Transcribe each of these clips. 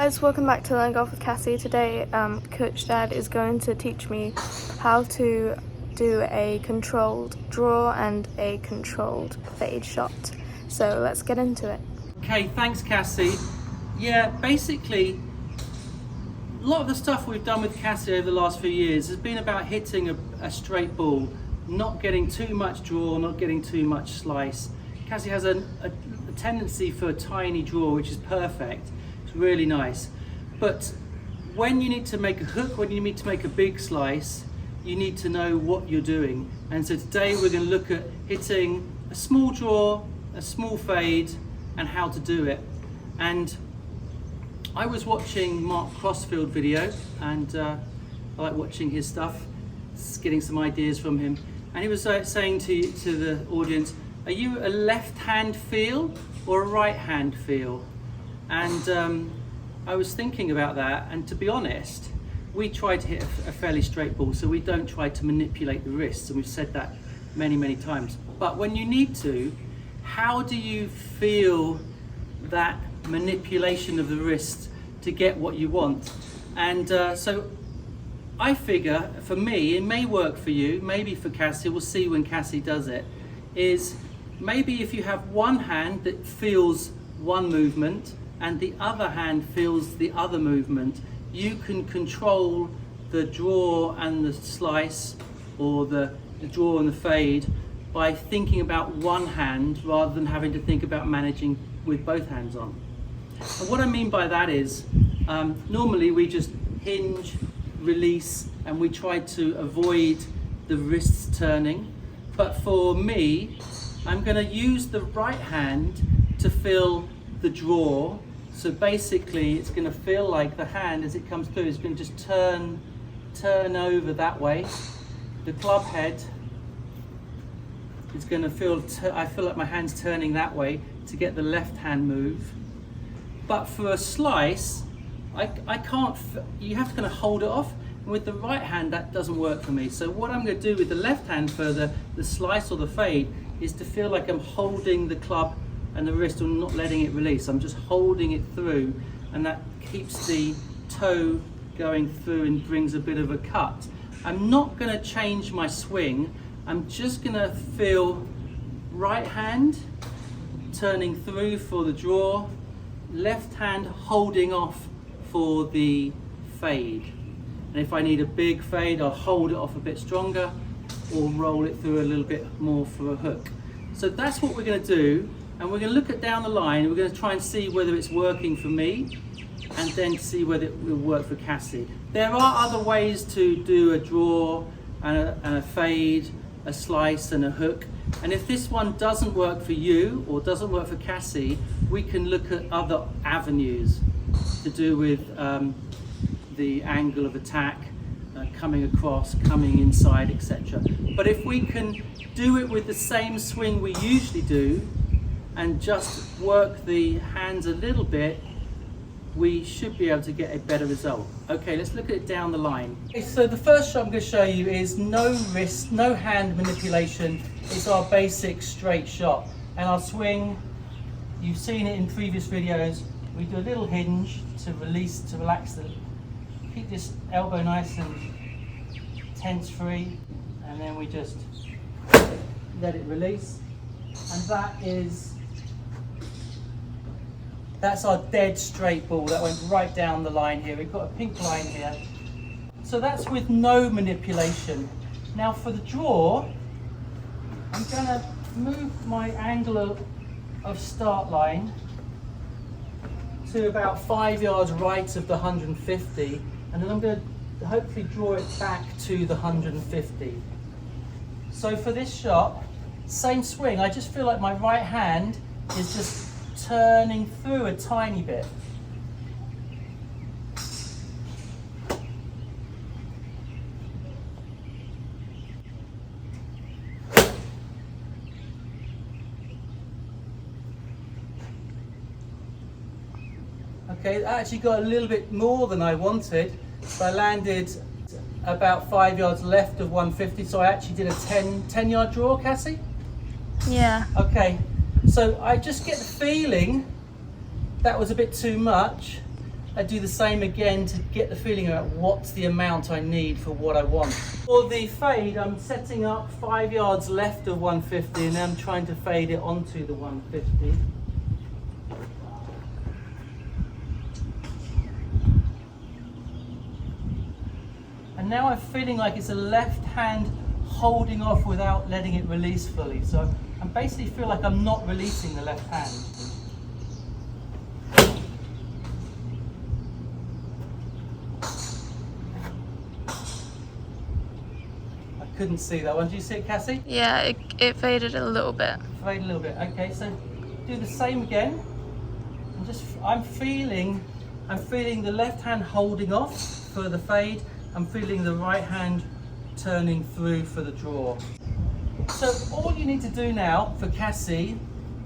guys, welcome back to Learn Golf with Cassie. Today Coach Dad is going to teach me how to do a controlled draw and a controlled fade shot. So let's get into it. Okay, thanks Cassie. Yeah, basically a lot of the stuff we've done with Cassie over the last few years has been about hitting a straight ball, not getting too much draw, not getting too much slice. Cassie has a tendency for a tiny draw, which is perfect. It's really nice. But when you need to make a hook, when you need to make a big slice, you need to know what you're doing. And so today we're going to look at hitting a small draw, a small fade, and how to do it. And I was watching Mark Crossfield video, and I like watching his stuff, getting some ideas from him. And he was saying to the audience, are you a left-hand feel or a right-hand feel? And I was thinking about that, and to be honest, we try to hit a fairly straight ball, so we don't try to manipulate the wrists, and we've said that many times. But when you need to, how do you feel that manipulation of the wrist to get what you want? And so I figure, for me, it may work for you, maybe for Cassie, we'll see when Cassie does it, is maybe if you have one hand that feels one movement and the other hand feels the other movement, you can control the draw and the slice, or the draw and the fade, by thinking about one hand rather than having to think about managing with both hands on. And what I mean by that is, normally we just hinge, release, and we try to avoid the wrists turning. But for me, I'm going to use the right hand to feel the draw. So basically it's going to feel like the hand, as it comes through, is going to just turn over that way. The club head is going to feel, I feel like my hand's turning that way to get the left hand move. But for a slice, I can't, you have to kind of hold it off. And with the right hand, that doesn't work for me. So what I'm going to do with the left hand for the slice or the fade is to feel like I'm holding the club and the wrist, and not letting it release. I'm just holding it through, and that keeps the toe going through and brings a bit of a cut. I'm not going to change my swing. I'm just going to feel right hand turning through for the draw, left hand holding off for the fade. And if I need a big fade, I'll hold it off a bit stronger or roll it through a little bit more for a hook. So that's what we're going to do, and we're going to look at down the line. We're going to try and see whether it's working for me, and then see whether it will work for Cassie. There are other ways to do a draw and a fade, a slice and a hook. And if this one doesn't work for you or doesn't work for Cassie, we can look at other avenues to do with the angle of attack, coming across, coming inside, etc. But if we can do it with the same swing we usually do and just work the hands a little bit, we should be able to get a better result. Okay, let's look at it down the line. Okay, so the first shot I'm going to show you is no wrist, no hand manipulation. It's our basic straight shot. And our swing, you've seen it in previous videos, we do a little hinge to release, to relax keep this elbow nice and tense free, and then we just let it release. And that's our dead straight ball. That went right down the line here. We've got a pink line here. So that's with no manipulation. Now for the draw, I'm going to move my angle of start line to about 5 yards right of the 150, and then I'm going to hopefully draw it back to the 150. So for this shot, same swing, I just feel like my right hand is just turning through a tiny bit. Okay, I actually got a little bit more than I wanted. So I landed about 5 yards left of 150, so I actually did a 10 yard draw, Cassie? Yeah. Okay, so I just get the feeling that was a bit too much, I do the same again to get the feeling about what's the amount I need for what I want. For the fade, I'm setting up 5 yards left of 150 and then I'm trying to fade it onto the 150. And now I'm feeling like it's a left hand holding off without letting it release fully. So I basically feel like I'm not releasing the left hand. Couldn't see that one. Do you see it, Cassie? Yeah, it faded a little bit. Faded a little bit. Okay, so do the same again. I'm feeling the left hand holding off for the fade. I'm feeling the right hand turning through for the draw. So all you need to do now for Cassie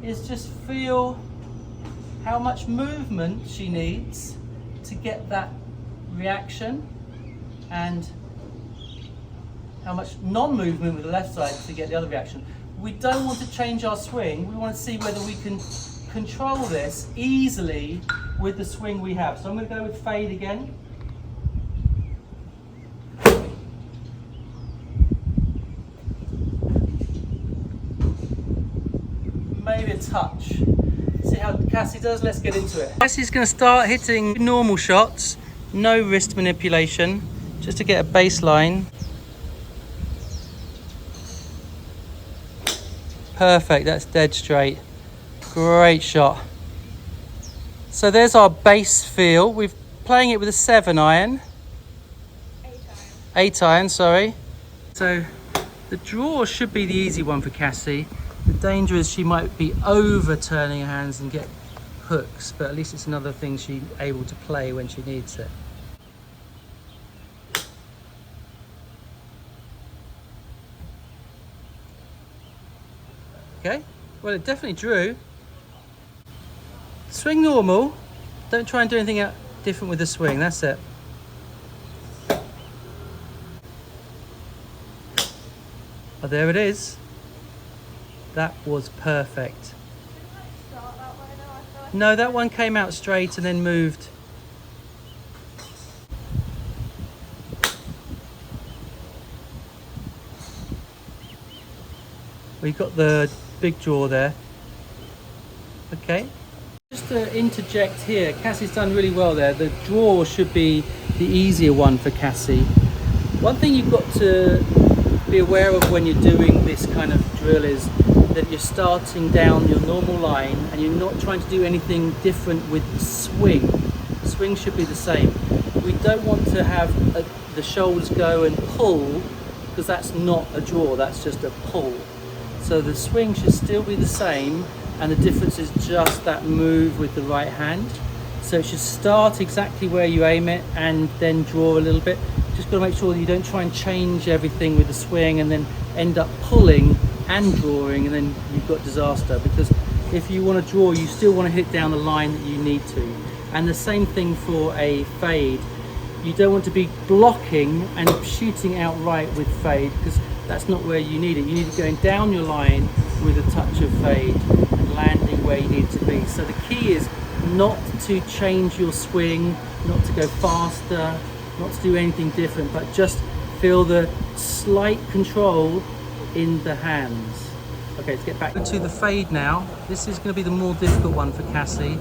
is just feel how much movement she needs to get that reaction and how much non-movement with the left side to get the other reaction. We don't want to change our swing. We want to see whether we can control this easily with the swing we have. So I'm going to go with fade again. Maybe a touch. See how Cassie does? Let's get into it. Cassie's going to start hitting normal shots, no wrist manipulation, just to get a baseline. Perfect, that's dead straight. Great shot. So there's our base feel. We're playing it with a 7 iron. 8 iron, sorry. So the draw should be the easy one for Cassie. The danger is she might be overturning her hands and get hooks, but at least it's another thing she's able to play when she needs it. Okay, well it definitely drew. Swing normal. Don't try and do anything different with the swing, that's it. Oh, there it is. That was perfect. No, that one came out straight and then moved. We've got the big draw there. Okay. Just to interject here, Cassie's done really well there. The draw should be the easier one for Cassie. One thing you've got to be aware of when you're doing this kind of drill is that you're starting down your normal line and you're not trying to do anything different with the swing. The swing should be the same. We don't want to have the shoulders go and pull, because that's not a draw, that's just a pull. So the swing should still be the same, and the difference is just that move with the right hand. So it should start exactly where you aim it and then draw a little bit. Just got to make sure that you don't try and change everything with the swing and then end up pulling and drawing, and then you've got disaster. Because if you want to draw, you still want to hit down the line that you need to. And the same thing for a fade. You don't want to be blocking and shooting outright with fade, because that's not where you need it. You need it going down your line with a touch of fade and landing where you need to be. So the key is not to change your swing, not to go faster, not to do anything different, but just feel the slight control in the hands. Okay, let's get back to the fade now. This is going to be the more difficult one for Cassie.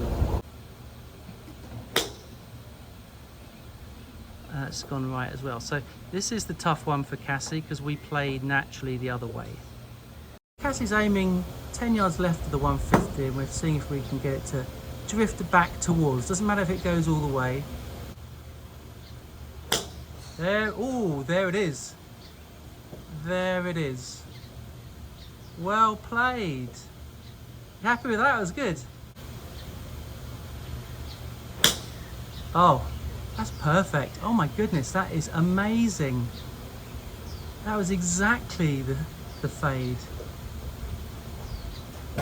That's gone right as well. So this is the tough one for Cassie because we played naturally the other way. Cassie's aiming 10 yards left of the 150 and we're seeing if we can get it to drift back towards. Doesn't matter if it goes all the way. There, oh, there it is. There it is. Well played. You happy with that? That was good. Oh, that's perfect. Oh my goodness, that is amazing. That was exactly the fade.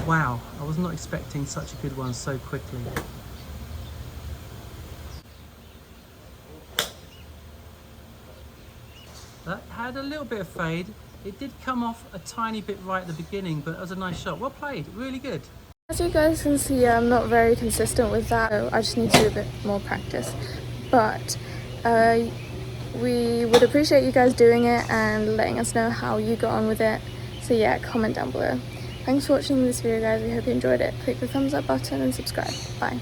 Wow, I was not expecting such a good one so quickly. That had a little bit of fade. It did come off a tiny bit right at the beginning, but it was a nice shot. Well played, really good. As you guys can see, I'm not very consistent with that, so I just need to do a bit more practice. But we would appreciate you guys doing it and letting us know how you got on with it. So yeah, comment down below. Thanks for watching this video, guys. We hope you enjoyed it. Click the thumbs up button and subscribe. Bye.